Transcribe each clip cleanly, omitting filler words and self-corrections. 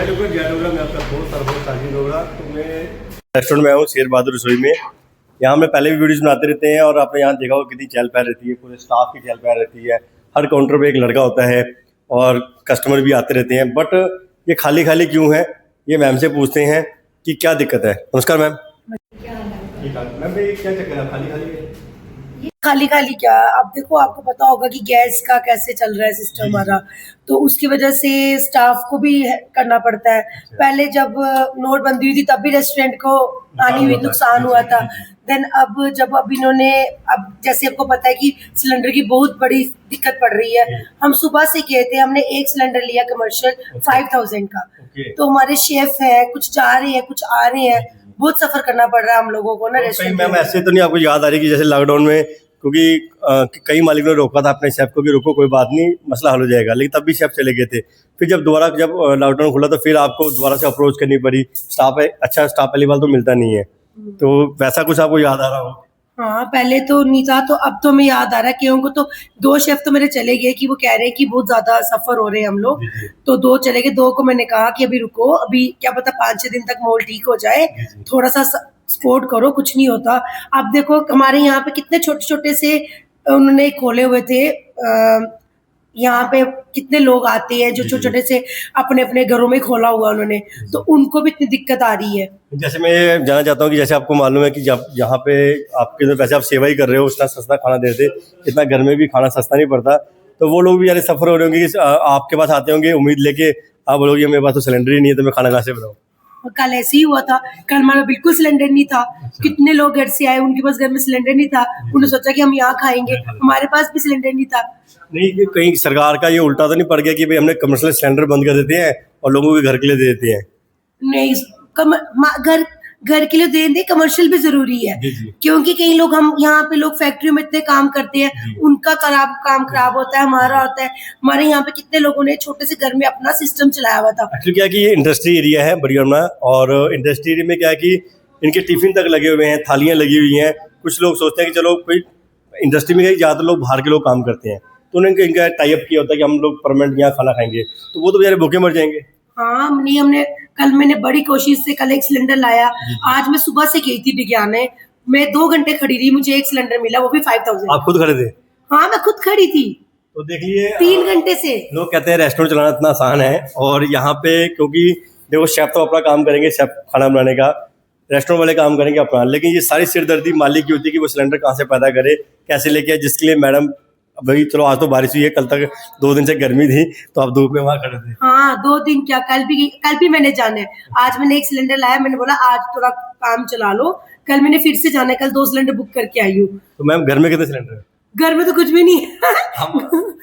मैं आपका दोस्त साजिद डोगरा। तो मैं रेस्टोरेंट में हूँ शेर बहादुर रसोई में। यहाँ में पहले भी वीडियोज़ बनाते रहते हैं और आपने यहाँ देखा होगा कितनी चहल पहल रहती है, पूरे स्टाफ की चहल पहल रहती है। हर काउंटर पे एक लड़का होता है और कस्टमर भी आते रहते हैं। बट ये खाली खाली क्यों है, ये मैम से पूछते हैं कि क्या दिक्कत है। नमस्कार मैम। मैम ये क्या चक्कर है, खाली खाली है? ये खाली खाली क्या, अब देखो आपको पता होगा कि गैस का कैसे चल रहा है सिस्टम हमारा, तो उसकी वजह से स्टाफ को भी करना पड़ता है। पहले जब नोटबंदी हुई थी तब भी रेस्टोरेंट को आनी हुई नुकसान हुआ था। देन अब जब इन्होंने अब जैसे आपको पता है कि सिलेंडर की बहुत बड़ी दिक्कत पड़ रही है। हम सुबह से गए थे, हमने एक सिलेंडर लिया कमर्शियल 5000 का। तो हमारे शेफ है, कुछ जा रहे हैं कुछ आ रहे हैं, बहुत सफर करना पड़ रहा है हम लोगों को ना रेस्टोरेंट में। मैम ऐसे तो नहीं आपको याद आ रही कि जैसे लॉकडाउन में, क्योंकि कई मालिक ने रोका था अपने शेफ को कि रुको कोई बात नहीं मसला हल हो जाएगा, लेकिन तब भी शेफ चले गए थे। फिर जब लॉकडाउन खुला तो फिर आपको दोबारा से अप्रोच करनी पड़ी। अच्छा स्टाफ पहली बार तो मिलता नहीं है, तो वैसा कुछ आपको याद आ रहा हो? हाँ, पहले तो नहीं था, तो अब तो मैं याद आ रहा है कि उनको तो 2 शेफ तो मेरे चले गए कि वो कह रहे हैं कि बहुत ज्यादा सफर हो रहे हैं हम लोग, तो 2 चले गए। 2 को मैंने कहा कि अभी रुको, अभी क्या पता 5-6 दिन तक माहौल ठीक हो जाए, थोड़ा सा सपोर्ट करो, कुछ नहीं होता। अब देखो हमारे यहाँ पे कितने छोटे छोटे से उन्होंने खोले हुए थे, यहाँ पे कितने लोग आते हैं जो छोटे छोटे से अपने अपने घरों में खोला हुआ उन्होंने, तो उनको भी इतनी दिक्कत आ रही है। जैसे मैं जानना चाहता हूँ कि जैसे आपको मालूम है कि जब यहाँ पे आपके वैसे आप सेवा ही कर रहे हो, इतना सस्ता खाना देते, इतना घर में भी खाना सस्ता नहीं पड़ता, तो वो लोग भी यार सफर हो रहे होंगे कि आपके पास आते होंगे उम्मीद लेके, आप बोलोगे मेरे पास तो सिलेंडर ही नहीं है तो मैं खाना कहाँ से बनाऊँ। कल ऐसे ही हुआ था, कल हमारा बिल्कुल सिलेंडर नहीं था। कितने लोग घर से आए, उनके पास घर में सिलेंडर नहीं था, उन्होंने सोचा कि हम यहाँ खाएंगे, हमारे पास भी सिलेंडर नहीं था। नहीं, कहीं सरकार का ये उल्टा तो नहीं पड़ गया कि भाई हमने कमर्शियल सिलेंडर बंद कर देते हैं और लोगों के घर के लिए दे देते हैं? नहीं, घर के लिए दे दें, कमर्शियल भी जरूरी है। क्योंकि कई लोग, हम यहाँ पे लोग फैक्ट्री में इतने काम करते हैं, उनका काम खराब होता है, हमारा होता है। हमारे यहाँ पे कितने लोगों ने छोटे से घर में अपना सिस्टम चलाया हुआ था। एक्चुअली क्या है कि ये इंडस्ट्री एरिया है बढ़िया, और इंडस्ट्री एरिया में क्या है कि इनके टिफिन तक लगे हुए हैं, थालियाँ लगी हुई हैं। कुछ लोग सोचते हैं कि चलो कोई इंडस्ट्री में ज़्यादातर लोग बाहर के लोग काम करते हैं, तो उन्होंने इनका टाई अप किया होता है कि हम लोग परमानेंट यहाँ खाना खाएंगे, तो वो तो बेचारे भूखे मर जाएंगे। हाँ, कल मैंने बड़ी कोशिश से कल एक सिलेंडर लाया। आज मैं सुबह से गई थी विज्ञान, मैं 2 घंटे खड़ी रही, मुझे एक सिलेंडर मिला, वो भी 5000। आप खुद खड़े थे? हाँ, मैं खुद खड़ी थी। तो देख लिए 3 घंटे से। लोग कहते हैं रेस्टोरेंट चलाना इतना आसान है, और यहाँ पे क्योंकि देखो शेफ तो अपना काम करेंगे, शेफ खाना बनाने का, रेस्टोरेंट वाले काम करेंगे अपना, लेकिन ये सारी सिरदर्दी मालिक की होती है कि वो सिलेंडर कहाँ से पैदा करे, कैसे लेके आए, जिसके लिए मैडम भाई चलो आज तो बारिश हुई है, कल तक 2 दिन से गर्मी थी तो आप धूप में वहाँ खड़े थे। हाँ, 2 दिन क्या, कल भी मैंने जाना है। आज मैंने एक सिलेंडर लाया, मैंने बोला आज थोड़ा काम चला लो, कल मैंने फिर से जाना है, कल 2 सिलेंडर बुक करके आई हूँ। तो मैम घर में कितने सिलेंडर है? घर में तो कुछ भी नहीं है।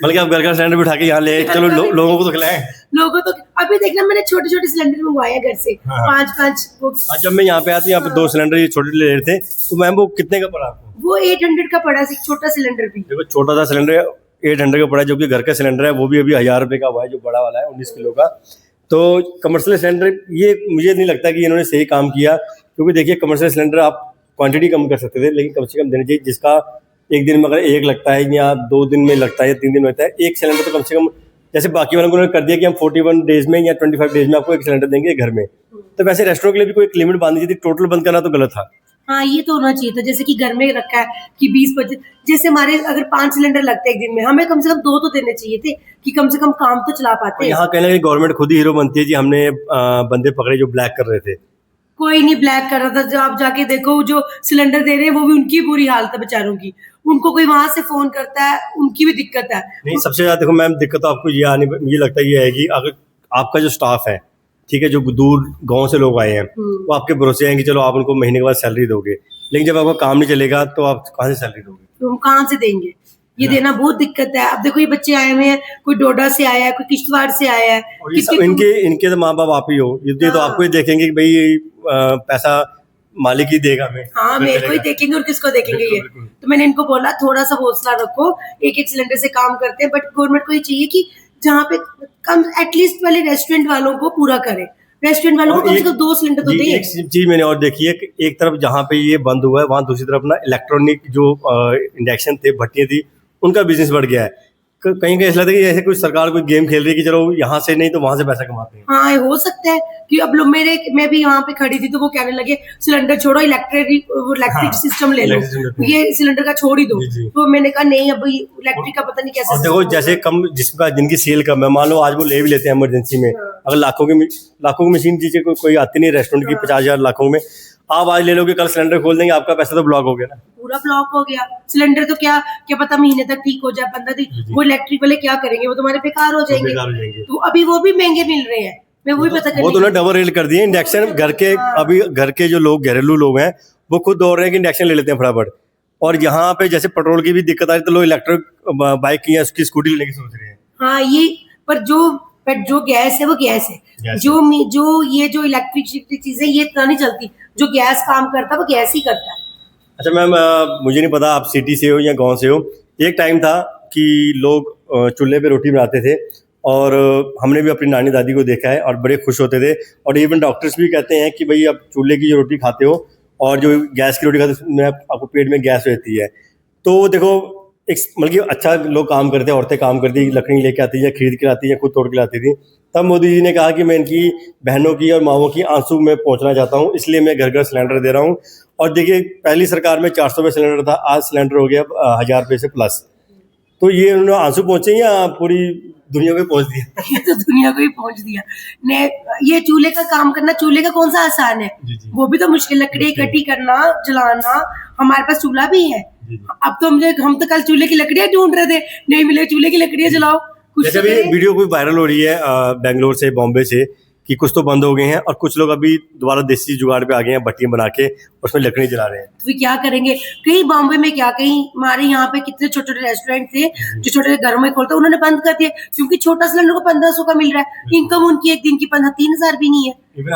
बल्कि आप घर का सिलेंडर भी उठा के यहाँ ले चलो, लोगों को तो खिलाएं। लोगों तो अभी देखना, मैंने छोटे छोटे सिलेंडर मंगवाए हैं घर से, 5-5। आज जब मैं यहाँ पे आती, यहाँ पे 2 सिलेंडर ये छोटे ले रहे थे, तो मैम वो कितने का पड़ा आपको? वो 800 का पड़ा, छोटा सिलेंडर भी। देखो छोटा सा सिलेंडर 800 का पड़ा है, जो कि घर का सिलेंडर है वो भी अभी 1000 रुपये का हुआ है, जो बड़ा वाला है 19 किलो का। तो कमर्शियल सिलेंडर, ये मुझे नहीं लगता कि इन्होंने सही काम किया, क्योंकि देखिए कमर्शियल सिलेंडर आप क्वांटिटी कम कर सकते थे, लेकिन कम से कम देना चाहिए। जिसका एक दिन में अगर 1 लगता है या 2 दिन में लगता है या 3 दिन में लगता है, एक सिलेंडर तो कम से कम, जैसे बाकी वालों को कर दिया कि हम 41 डेज में या 25 डेज में आपको एक सिलेंडर देंगे घर में, तो वैसे रेस्टोरेंट के लिए भी कोई एक लिमिट बांधनी चाहिए थी। टोटल बंद करना तो गलत था। हाँ, ये तो होना चाहिए था, जैसे कि घर में रखा है कि 20-25, जैसे हमारे अगर 5 सिलेंडर लगते हैं एक दिन में, हमें कम से कम 2 तो देने चाहिए थे कि कम से कम काम तो चला पाते हैं। यहाँ कहीं ना कहीं गवर्नमेंट खुद ही हीरो बनती है जी। हमने बंदे पकड़े जो ब्लैक कर रहे थे। कोई नहीं ब्लैक कर रहा था, जब आप जाके देखो जो सिलेंडर दे रहे हैं वो भी उनकी बुरी हालत है बेचारों की, उनको कोई वहां से फोन करता है, उनकी भी दिक्कत है। नहीं, सबसे ज्यादा देखो मैम दिक्कत तो आपको ये लगता है ये है कि अगर आपका जो स्टाफ है, ठीक है, जो दूर गांव से लोग आए हैं, वो आपके भरोसे हैं कि चलो आप उनको महीने के बाद सैलरी दोगे, लेकिन जब आपका काम नहीं चलेगा तो आप कहाँ से सैलरी दोगे? तो हम कहाँ से देंगे? ये देना बहुत दिक्कत है। अब देखो ये बच्चे आए हुए हैं, कोई डोडा से आया है, कोई किश्तवाड़ से आया है, इनके तो माँ बाप आप ही हो, ये तो आपको ही देखेंगे कि भाई पैसा मालिक ही देगा हमें। हाँ, मेरे को ही देखेंगे और किसको देखेंगे ये। तो मैंने इनको बोला थोड़ा सा हौसला रखो, एक सिलेंडर से काम करते हैं, बट गवर्नमेंट को ये चाहिए कि जहाँ पे कम एटलीस्ट वाले रेस्टोरेंट वालों को पूरा करे, रेस्टोरेंट वालों को कम से कम 2 सिलेंडर तो दें। एक चीज मैंने और देखी है कि एक तरफ जहाँ पे ये बंद हुआ है, वहाँ दूसरी तरफ ना इलेक्ट्रॉनिक जो इंडक्शन थे, भट्टियाँ थी, उनका बिजनेस बढ़ गया है। कहीं कहीं ऐसा लगता है कि ऐसे कोई सरकार कोई गेम खेल रही है कि चलो यहाँ से नहीं तो वहां से पैसा कमाते हैं। हाँ हो सकता है कि अब लोग मैं भी यहाँ पे खड़ी थी तो वो कहने लगे सिलेंडर छोड़ो, इलेक्ट्रिक सिस्टम ले लो, इलेक्ट्रिक सिस्टम लेते हैं। ये सिलेंडर का छोड़ ही दो। जी, जी। तो मैंने कहा नहीं, अब इलेक्ट्रिक का पता नहीं कैसे और देखो system जैसे होगा। कम जिसका जिनकी सेल कम है, मान लो आज वो ले भी लेते हैं इमरजेंसी में, हाँ। अगर लाखों की मशीन दीजिए, कोई आती नहीं रेस्टोरेंट की, हाँ। 50,000 लाखों में आप आज ले लोगे, कल सिलेंडर खोल देंगे, आपका पैसा तो ब्लॉक हो गया ना। पूरा ब्लॉक हो गया। सिलेंडर तो क्या क्या पता महीने तक ठीक हो जाए, 15 दिन। जी। वो इलेक्ट्रिक वाले क्या करेंगे, वो तुम्हारे बेकार हो जाएंगे। बेकार हो जाएंगे। तो अभी वो भी महंगे मिल रहे हैं, मैं वही पता वो तो करने ना डबल रेट कर दिए इंडक्शन। घर के हाँ। अभी घर के जो लोग घरेलू लोग हैं वो खुद दौड़ रहे हैं कि इंडक्शन ले लेते हैं फटाफट। और यहाँ पे जैसे पेट्रोल की भी दिक्कत आ रही है, तो लोग इलेक्ट्रिक बाइक की या उसकी स्कूटी लेने की सोच रहे हैं। हाँ ये पर जो गैस है वो गैस है। गैस जो इलेक्ट्रिक चीजें ये इतना नहीं चलती। जो गैस काम करता है वो गैस ही करता है। अच्छा मैम, मुझे नहीं पता आप सिटी से हो या गांव से हो। एक टाइम था कि लोग चूल्हे पे रोटी बनाते थे, और हमने भी अपनी नानी दादी को देखा है और बड़े खुश होते थे। और इवन डॉक्टर्स भी कहते हैं कि भाई आप चूल्हे की जो रोटी खाते हो और जो गैस की रोटी खाते हो उसमें आपको पेट में गैस रहती है। तो देखो एक मतलब कि अच्छा लोग काम करते हैं, औरतें काम करती, लकड़ी लेके आती या खरीद के लाती या खुद तोड़ के लाती थी। तब मोदी जी ने कहा कि मैं इनकी बहनों की और माँओं की आंसू में पहुंचना चाहता हूं, इसलिए मैं घर घर सिलेंडर दे रहा हूं। और देखिए पहली सरकार में 400 रुपये सिलेंडर था, आज सिलेंडर हो गया 1000 रुपये से प्लस। तो ये उन्होंने आंसू पहुंचे या पूरी दुनिया में पहुंच दिया? ये तो दुनिया को ही पहुंच दिया ने। ये चूल्हे का काम करना, चूल्हे का कौन सा आसान है? जी, जी। वो भी तो मुश्किल, लकड़ी इकट्ठी करना, जलाना। हमारे पास चूल्हा भी है। जी, जी। अब तो हम तो कल चूल्हे की लकड़ियां ढूंढ रहे थे, नहीं मिले। चूल्हे की लकड़ियां जलाओ कुछ जैसे तो अभी करें। वीडियो कोई वायरल हो रही है बेंगलोर से, बॉम्बे से, कि कुछ तो बंद हो गए हैं और कुछ लोग अभी दोबारा देसी जुगाड़ पे आ गए हैं, भट्टियां बना के उसमें लकड़ी जला रहे हैं। तो फिर क्या करेंगे? कहीं बॉम्बे में क्या, कहीं हमारे यहाँ पे कितने छोटे छोटे रेस्टोरेंट थे जो छोटे घरों में खोलते, उन्होंने बंद कर दिया क्योंकि छोटा सिलेंडर को 1500 का मिल रहा है। इनकम उनकी एक दिन की 3000 भी नहीं है। इवन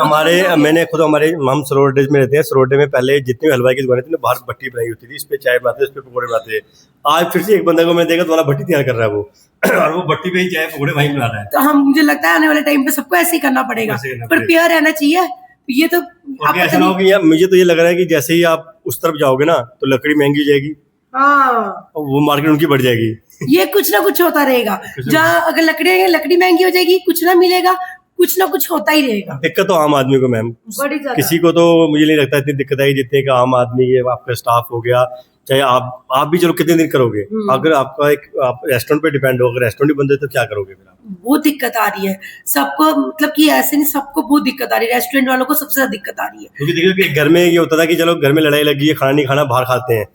हम सरोडे में रहते हैं। सरोडे में पहले जितनी भी हलवाई की दुकानें थी ना, बाहर भट्टी बनाई होती थी, इस पे चाय बनाते थे, इस पे पकौड़े बनाते थे। आज फिर से एक बंदा को मैं देखा दोबारा भट्टी तैयार कर रहा है वो और वो भट्टी पे ही चाय पकौड़े वहीं बना रहा है। तो मुझे लगता है आने वाले टाइम पे सबको ऐसे ही करना पड़ेगा, ऐसे ही करना पर पड़ेगा। प्यार रहना चाहिए। ये तो क्योंकि ऐसा ना हो कि मुझे तो ये लग रहा है कि जैसे ही आप उस तरफ जाओगे ना तो लकड़ी महंगी हो जाएगी हाँ, और वो मार्केट उनकी बढ़ जाएगी। ये कुछ ना कुछ होता रहेगा। जहाँ अगर लकड़ी महंगी हो जाएगी, कुछ ना मिलेगा, कुछ ना कुछ होता ही रहेगा। दिक्कत तो आम आदमी को मैम, बड़ी ज्यादा। किसी को तो मुझे नहीं लगता इतनी दिक्कत आएगी जितनी कि आम आदमी है। आपका स्टाफ हो गया, चाहे आप भी चलो कितने दिन करोगे, अगर आपका आप रेस्टोरेंट पे डिपेंड हो, अगर रेस्टोरेंट ही बंद है तो क्या करोगे फिर आप? वो दिक्कत आ रही है सबको, मतलब कि ऐसे नहीं, सबको बहुत दिक्कत आ रही है। रेस्टोरेंट वालों को सबसे ज्यादा दिक्कत आ रही है। क्योंकि देखिए कि घर में ये होता था कि चलो घर में लड़ाई लगी है, खाना नहीं खाना, बाहर खाते हैं,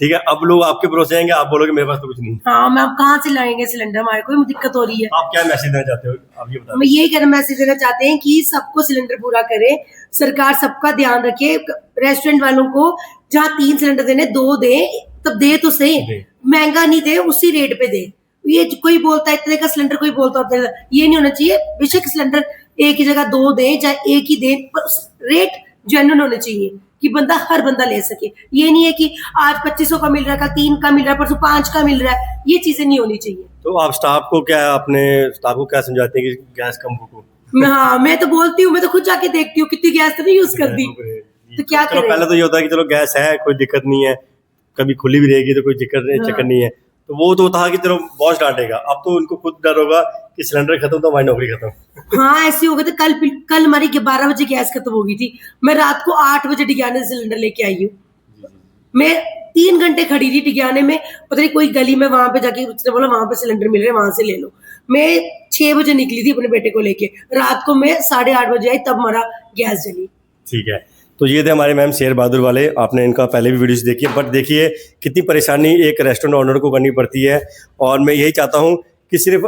ठीक है। अब लोग आपके भरोसे आएंगे, आप बोलोगे मेरे पास तो कुछ नहीं। हाँ, मैं अब कहाँ से लाएंगे सिलेंडर, हमारे को भी दिक्कत हो रही है। आप क्या मैसेज देना चाहते हो, आप ये बताओ। मैं यही कहना मैसेज देना चाहते हैं कि सबको सिलेंडर पूरा करे, सरकार सबका ध्यान रखे। रेस्टोरेंट वालों को जहाँ 3 सिलेंडर देने, 2 दे, तब दे तो सही, महंगा नहीं दे, उसी रेट पे दे। ये कोई बोलता है इतने का सिलेंडर, कोई बोलता है ये नहीं होना चाहिए। बेशक सिलेंडर एक ही जगह 2 दे, चाहे एक ही दे, पर रेट जेन्युइन होने चाहिए कि हर बंदा ले सके। ये नहीं है कि आज 2500 का मिल रहा है, कल 3 का मिल रहा है, परसों 5 का मिल रहा है। ये चीजें नहीं होनी चाहिए। तो आप स्टाफ को क्या समझाते हैं कि गैस कम फूको? हाँ, मैं तो बोलती हूँ, मैं तो खुद जाके देखती हूँ कितनी गैस तो नहीं यूज कर दी। तो क्या चलो करें? पहले तो ये होता है कि चलो गैस है, कोई दिक्कत नहीं है, कभी खुली भी रहेगी तो कोई चक्कर नहीं है। तो वो तो था कि चलो बॉस डांटेगा। अब तो उनको खुद डर होगा कि सिलेंडर खत्म तो हमारी नौकरी खत्म। हाँ, ऐसे हो गए थे। कल हमारी 12 बजे गैस खत्म हो गई थी। मैं रात को 8 बजे डिग्याने से सिलेंडर लेके आई हूँ। मैं 3 घंटे खड़ी थी डिग्याने में, पता नहीं कोई गली में, वहां पे जाके उसने बोला वहां पे सिलेंडर मिल रहे हैं, वहां से ले लो। मैं 6 बजे निकली थी अपने बेटे को लेके, रात को मैं 8:30 बजे आई, तब हमारा गैस जली। ठीक है, तो ये थे हमारे मैम शेर बहादुर वाले। आपने इनका पहले भी वीडियोस देखी है, बट देखिए कितनी परेशानी एक रेस्टोरेंट ओनर को करनी पड़ती है। और मैं यही चाहता हूँ कि सिर्फ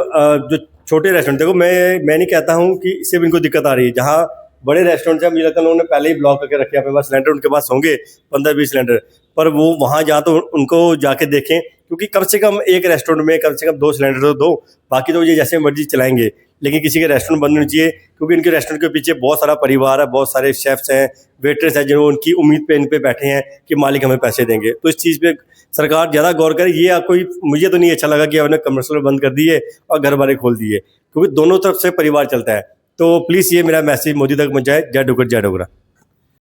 जो छोटे रेस्टोरेंट, देखो मैं नहीं कहता हूँ कि सिर्फ इनको दिक्कत आ रही है। जहाँ बड़े रेस्टोरेंट हैं, मुझे लगता है उन्होंने पहले ही ब्लॉक करके रखे अपने पास सिलेंडर, उनके पास होंगे 15-20 सिलेंडर, पर वो वहाँ जा तो उनको जाके देखें, क्योंकि कम से कम एक रेस्टोरेंट में कम से कम 2 सिलेंडर तो दो, बाकी तो ये जैसे मर्जी चलाएंगे। लेकिन किसी के रेस्टोरेंट बंद होनी चाहिए, क्योंकि इनके रेस्टोरेंट के पीछे बहुत सारा परिवार है, बहुत सारे शेफ्स हैं, वेटर्स हैं, जो उनकी उम्मीद पे इन पे बैठे हैं कि मालिक हमें पैसे देंगे। तो इस चीज़ पे सरकार ज़्यादा गौर करे। ये कोई, मुझे तो नहीं अच्छा लगा कि उन्होंने कमर्शियल बंद कर दिए और घर वाले खोल दिए, क्योंकि दोनों तरफ से परिवार चलता है। तो प्लीज़ ये मेरा मैसेज मोदी तक पहुँचाए। जय डोगर, जय डोगरा।